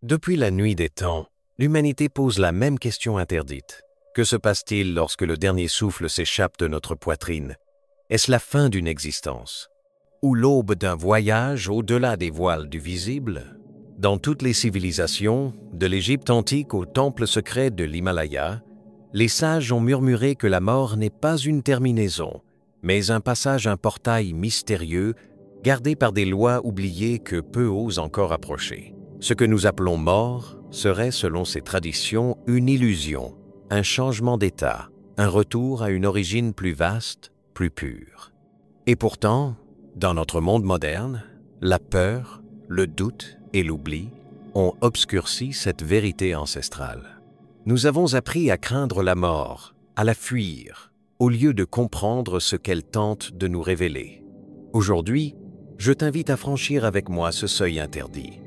Depuis la nuit des temps, l'humanité pose la même question interdite. Que se passe-t-il lorsque le dernier souffle s'échappe de notre poitrine? Est-ce la fin d'une existence? Ou l'aube d'un voyage au-delà des voiles du visible? Dans toutes les civilisations, de l'Égypte antique au temple secret de l'Himalaya, les sages ont murmuré que la mort n'est pas une terminaison, mais un passage, un portail mystérieux, gardé par des lois oubliées que peu osent encore approcher. Ce que nous appelons mort serait, selon ces traditions, une illusion, un changement d'état, un retour à une origine plus vaste, plus pure. Et pourtant, dans notre monde moderne, la peur, le doute et l'oubli ont obscurci cette vérité ancestrale. Nous avons appris à craindre la mort, à la fuir, au lieu de comprendre ce qu'elle tente de nous révéler. Aujourd'hui, je t'invite à franchir avec moi ce seuil interdit,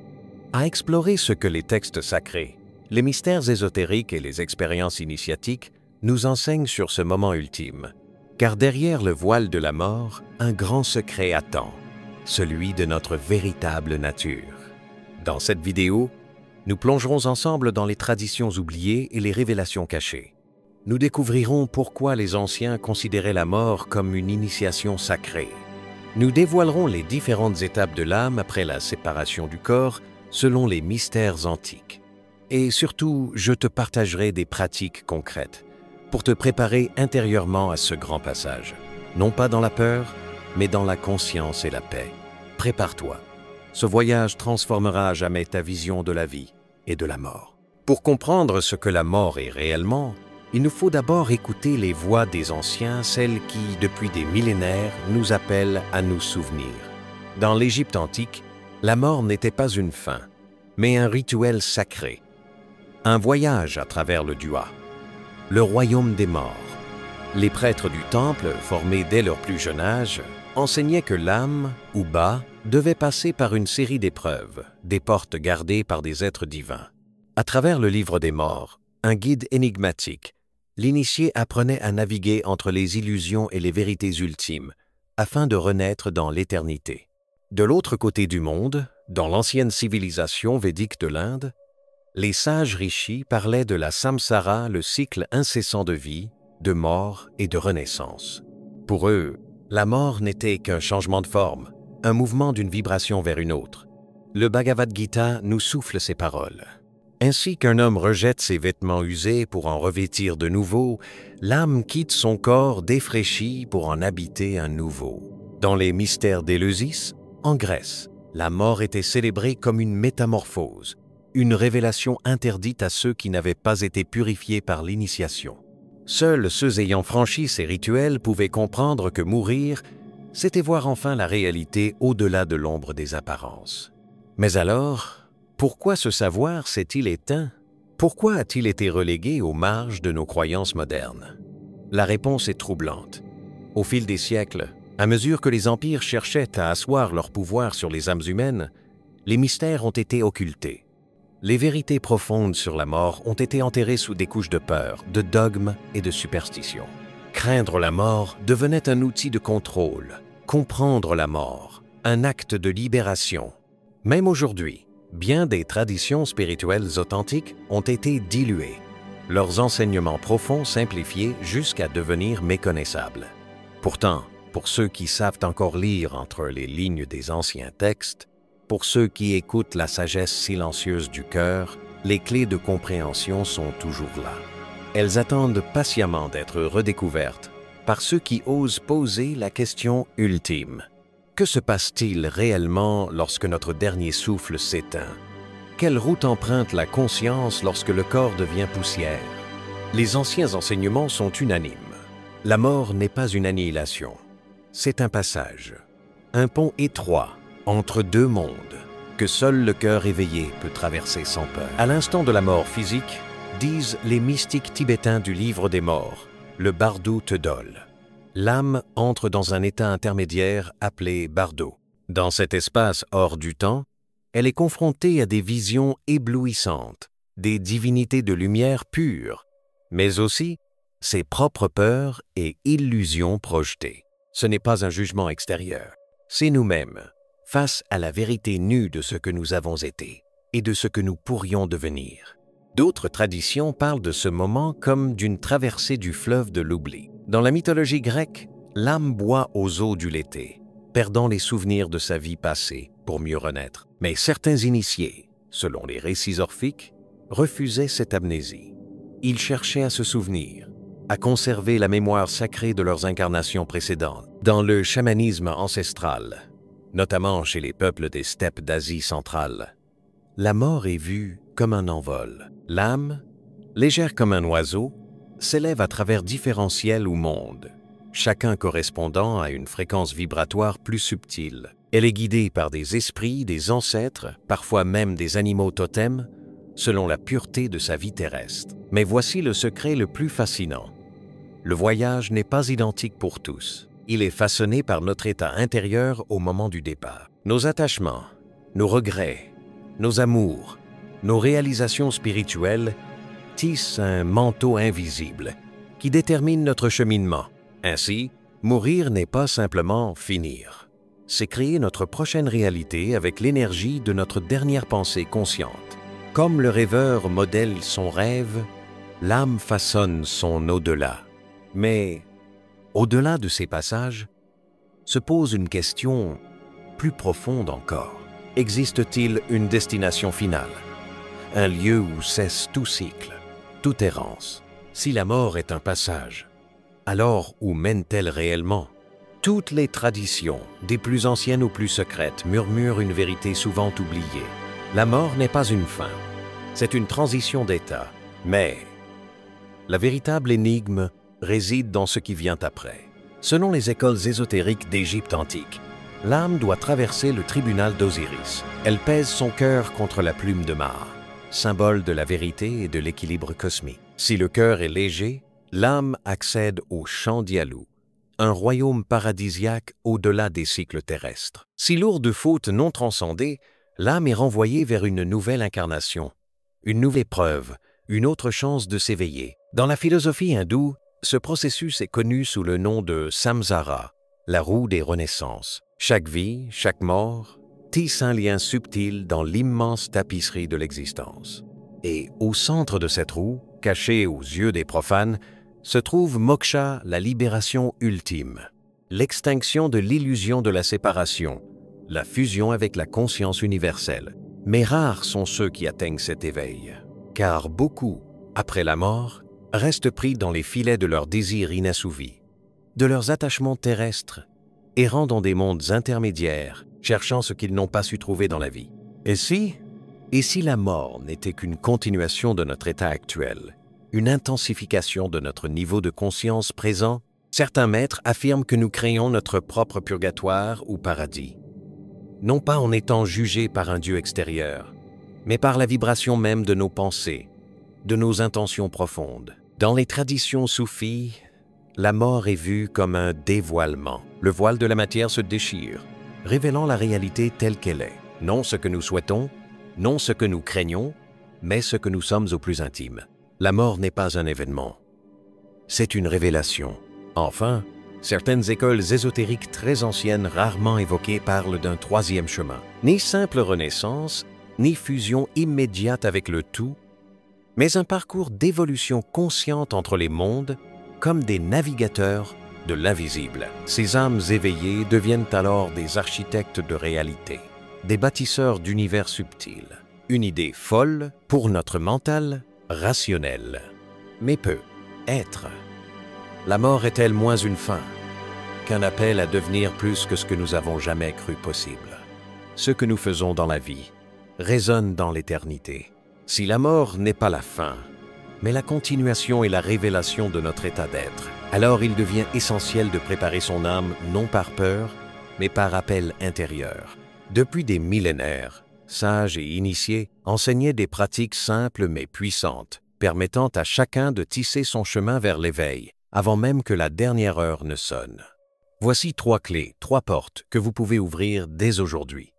à explorer ce que les textes sacrés, les mystères ésotériques et les expériences initiatiques nous enseignent sur ce moment ultime. Car derrière le voile de la mort, un grand secret attend, celui de notre véritable nature. Dans cette vidéo, nous plongerons ensemble dans les traditions oubliées et les révélations cachées. Nous découvrirons pourquoi les anciens considéraient la mort comme une initiation sacrée. Nous dévoilerons les différentes étapes de l'âme après la séparation du corps, selon les mystères antiques. Et surtout, je te partagerai des pratiques concrètes pour te préparer intérieurement à ce grand passage. Non pas dans la peur, mais dans la conscience et la paix. Prépare-toi. Ce voyage transformera à jamais ta vision de la vie et de la mort. Pour comprendre ce que la mort est réellement, il nous faut d'abord écouter les voix des anciens, celles qui, depuis des millénaires, nous appellent à nous souvenir. Dans l'Égypte antique, la mort n'était pas une fin, mais un rituel sacré, un voyage à travers le Dua, le royaume des morts. Les prêtres du temple, formés dès leur plus jeune âge, enseignaient que l'âme, ou Ba, devait passer par une série d'épreuves, des portes gardées par des êtres divins. À travers le livre des morts, un guide énigmatique, l'initié apprenait à naviguer entre les illusions et les vérités ultimes, afin de renaître dans l'éternité. De l'autre côté du monde, dans l'ancienne civilisation védique de l'Inde, les sages rishis parlaient de la samsara, le cycle incessant de vie, de mort et de renaissance. Pour eux, la mort n'était qu'un changement de forme, un mouvement d'une vibration vers une autre. Le Bhagavad Gita nous souffle ces paroles. Ainsi qu'un homme rejette ses vêtements usés pour en revêtir de nouveaux, l'âme quitte son corps défraîchi pour en habiter un nouveau. Dans les mystères d'Éleusis, en Grèce, la mort était célébrée comme une métamorphose, une révélation interdite à ceux qui n'avaient pas été purifiés par l'initiation. Seuls ceux ayant franchi ces rituels pouvaient comprendre que mourir, c'était voir enfin la réalité au-delà de l'ombre des apparences. Mais alors, pourquoi ce savoir s'est-il éteint? Pourquoi a-t-il été relégué aux marges de nos croyances modernes? La réponse est troublante. Au fil des siècles, à mesure que les empires cherchaient à asseoir leur pouvoir sur les âmes humaines, les mystères ont été occultés. Les vérités profondes sur la mort ont été enterrées sous des couches de peur, de dogmes et de superstitions. Craindre la mort devenait un outil de contrôle, comprendre la mort, un acte de libération. Même aujourd'hui, bien des traditions spirituelles authentiques ont été diluées, leurs enseignements profonds simplifiés jusqu'à devenir méconnaissables. Pourtant, pour ceux qui savent encore lire entre les lignes des anciens textes, pour ceux qui écoutent la sagesse silencieuse du cœur, les clés de compréhension sont toujours là. Elles attendent patiemment d'être redécouvertes par ceux qui osent poser la question ultime. Que se passe-t-il réellement lorsque notre dernier souffle s'éteint? Quelle route emprunte la conscience lorsque le corps devient poussière? Les anciens enseignements sont unanimes. La mort n'est pas une annihilation. C'est un passage, un pont étroit entre deux mondes que seul le cœur éveillé peut traverser sans peur. À l'instant de la mort physique, disent les mystiques tibétains du livre des morts, le Bardo Tedol. L'âme entre dans un état intermédiaire appelé Bardo. Dans cet espace hors du temps, elle est confrontée à des visions éblouissantes, des divinités de lumière pure, mais aussi ses propres peurs et illusions projetées. Ce n'est pas un jugement extérieur, c'est nous-mêmes, face à la vérité nue de ce que nous avons été. et de ce que nous pourrions devenir. D'autres traditions parlent de ce moment comme d'une traversée du fleuve de l'oubli. Dans la mythologie grecque, l'âme boit aux eaux du Léthé, perdant les souvenirs de sa vie passée pour mieux renaître. Mais certains initiés, selon les récits orphiques, refusaient cette amnésie. Ils cherchaient à se souvenir, à conserver la mémoire sacrée de leurs incarnations précédentes. Dans le chamanisme ancestral, notamment chez les peuples des steppes d'Asie centrale, la mort est vue comme un envol. L'âme, légère comme un oiseau, s'élève à travers différents ciels ou mondes, chacun correspondant à une fréquence vibratoire plus subtile. Elle est guidée par des esprits, des ancêtres, parfois même des animaux totems, selon la pureté de sa vie terrestre. Mais voici le secret le plus fascinant. Le voyage n'est pas identique pour tous. Il est façonné par notre état intérieur au moment du départ. Nos attachements, nos regrets, nos amours, nos réalisations spirituelles tissent un manteau invisible qui détermine notre cheminement. Ainsi, mourir n'est pas simplement finir. C'est créer notre prochaine réalité avec l'énergie de notre dernière pensée consciente. Comme le rêveur modèle son rêve, l'âme façonne son au-delà. Mais, au-delà de ces passages, se pose une question plus profonde encore. Existe-t-il une destination finale? Un lieu où cesse tout cycle, toute errance? Si la mort est un passage, alors où mène-t-elle réellement? Toutes les traditions, des plus anciennes aux plus secrètes, murmurent une vérité souvent oubliée. La mort n'est pas une fin, c'est une transition d'état. Mais la véritable énigme réside dans ce qui vient après. Selon les écoles ésotériques d'Égypte antique, l'âme doit traverser le tribunal d'Osiris. Elle pèse son cœur contre la plume de Maat, symbole de la vérité et de l'équilibre cosmique. Si le cœur est léger, l'âme accède au champ d'Yalu, un royaume paradisiaque au-delà des cycles terrestres. Si lourde de fautes non transcendées, l'âme est renvoyée vers une nouvelle incarnation, une nouvelle épreuve, une autre chance de s'éveiller. Dans la philosophie hindoue, ce processus est connu sous le nom de samsara, la roue des renaissances. Chaque vie, chaque mort, tisse un lien subtil dans l'immense tapisserie de l'existence. Et au centre de cette roue, cachée aux yeux des profanes, se trouve moksha, la libération ultime, l'extinction de l'illusion de la séparation, la fusion avec la conscience universelle. Mais rares sont ceux qui atteignent cet éveil, car beaucoup, après la mort, restent pris dans les filets de leurs désirs inassouvis, de leurs attachements terrestres, errant dans des mondes intermédiaires, cherchant ce qu'ils n'ont pas su trouver dans la vie. Et si la mort n'était qu'une continuation de notre état actuel, une intensification de notre niveau de conscience présent? Certains maîtres affirment que nous créons notre propre purgatoire ou paradis, non pas en étant jugés par un Dieu extérieur, mais par la vibration même de nos pensées, de nos intentions profondes. Dans les traditions soufis, la mort est vue comme un dévoilement. Le voile de la matière se déchire, révélant la réalité telle qu'elle est. Non ce que nous souhaitons, non ce que nous craignons, mais ce que nous sommes au plus intime. La mort n'est pas un événement, c'est une révélation. Enfin, certaines écoles ésotériques très anciennes rarement évoquées parlent d'un troisième chemin. Ni simple renaissance, ni fusion immédiate avec le tout, mais un parcours d'évolution consciente entre les mondes, comme des navigateurs de l'invisible. Ces âmes éveillées deviennent alors des architectes de réalité, des bâtisseurs d'univers subtils. Une idée folle pour notre mental rationnel, mais peut être. La mort est-elle moins une fin qu'un appel à devenir plus que ce que nous avons jamais cru possible? Ce que nous faisons dans la vie résonne dans l'éternité. Si la mort n'est pas la fin, mais la continuation et la révélation de notre état d'être, alors il devient essentiel de préparer son âme non par peur, mais par appel intérieur. Depuis des millénaires, sages et initiés enseignaient des pratiques simples mais puissantes, permettant à chacun de tisser son chemin vers l'éveil, avant même que la dernière heure ne sonne. Voici 3 clés, 3 portes que vous pouvez ouvrir dès aujourd'hui.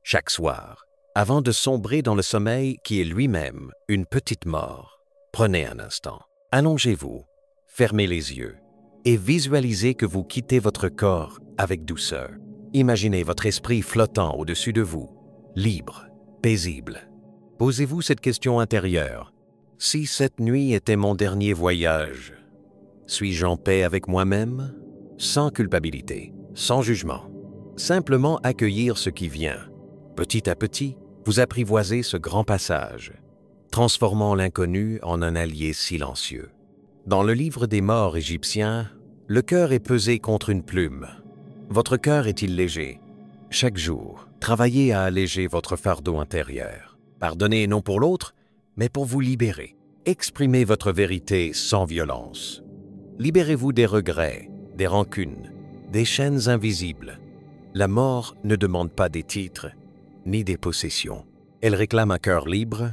Chaque soir, avant de sombrer dans le sommeil qui est lui-même une petite mort, prenez un instant, allongez-vous, fermez les yeux et visualisez que vous quittez votre corps avec douceur. Imaginez votre esprit flottant au-dessus de vous, libre, paisible. Posez-vous cette question intérieure. Si cette nuit était mon dernier voyage, suis-je en paix avec moi-même? Sans culpabilité, sans jugement. Simplement accueillir ce qui vient. Petit à petit, vous apprivoisez ce grand passage, transformant l'inconnu en un allié silencieux. Dans le livre des morts égyptiens, le cœur est pesé contre une plume. Votre cœur est-il léger? Chaque jour, travaillez à alléger votre fardeau intérieur. Pardonnez non pour l'autre, mais pour vous libérer. Exprimez votre vérité sans violence. Libérez-vous des regrets, des rancunes, des chaînes invisibles. La mort ne demande pas des titres, ni des possessions. Elle réclame un cœur libre,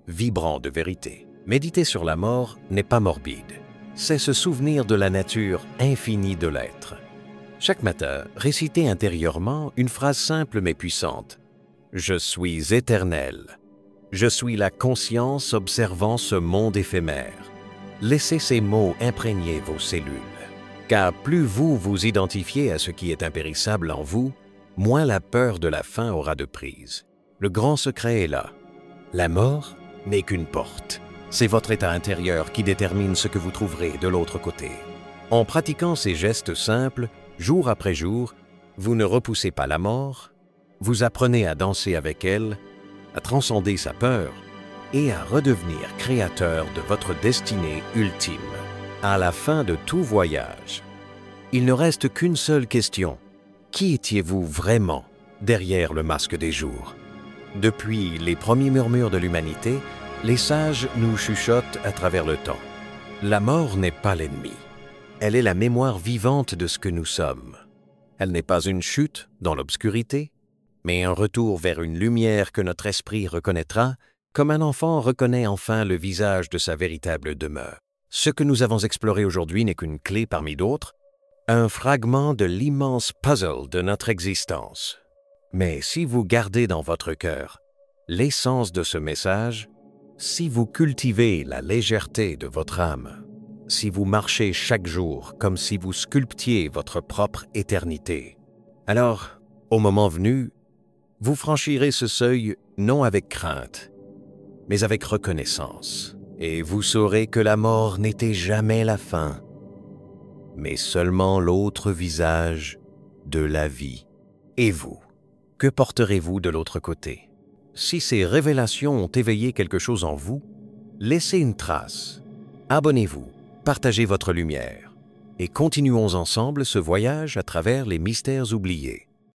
vibrant de vérité. Méditer sur la mort n'est pas morbide. C'est se souvenir de la nature infinie de l'être. Chaque matin, récitez intérieurement une phrase simple mais puissante. Je suis éternel. Je suis la conscience observant ce monde éphémère. Laissez ces mots imprégner vos cellules. Car plus vous vous identifiez à ce qui est impérissable en vous, moins la peur de la fin aura de prise. Le grand secret est là. La mort n'est qu'une porte. C'est votre état intérieur qui détermine ce que vous trouverez de l'autre côté. En pratiquant ces gestes simples, jour après jour, vous ne repoussez pas la mort, vous apprenez à danser avec elle, à transcender sa peur et à redevenir créateur de votre destinée ultime. À la fin de tout voyage, il ne reste qu'une seule question. Qui étiez-vous vraiment derrière le masque des jours? Depuis les premiers murmures de l'humanité, les sages nous chuchotent à travers le temps. La mort n'est pas l'ennemi. Elle est la mémoire vivante de ce que nous sommes. Elle n'est pas une chute dans l'obscurité, mais un retour vers une lumière que notre esprit reconnaîtra, comme un enfant reconnaît enfin le visage de sa véritable demeure. Ce que nous avons exploré aujourd'hui n'est qu'une clé parmi d'autres, un fragment de l'immense puzzle de notre existence. Mais si vous gardez dans votre cœur l'essence de ce message, si vous cultivez la légèreté de votre âme, si vous marchez chaque jour comme si vous sculptiez votre propre éternité, alors, au moment venu, vous franchirez ce seuil non avec crainte, mais avec reconnaissance, et vous saurez que la mort n'était jamais la fin, mais seulement l'autre visage de la vie. Et vous, que porterez-vous de l'autre côté? Si ces révélations ont éveillé quelque chose en vous, laissez une trace. Abonnez-vous, partagez votre lumière, et continuons ensemble ce voyage à travers les mystères oubliés.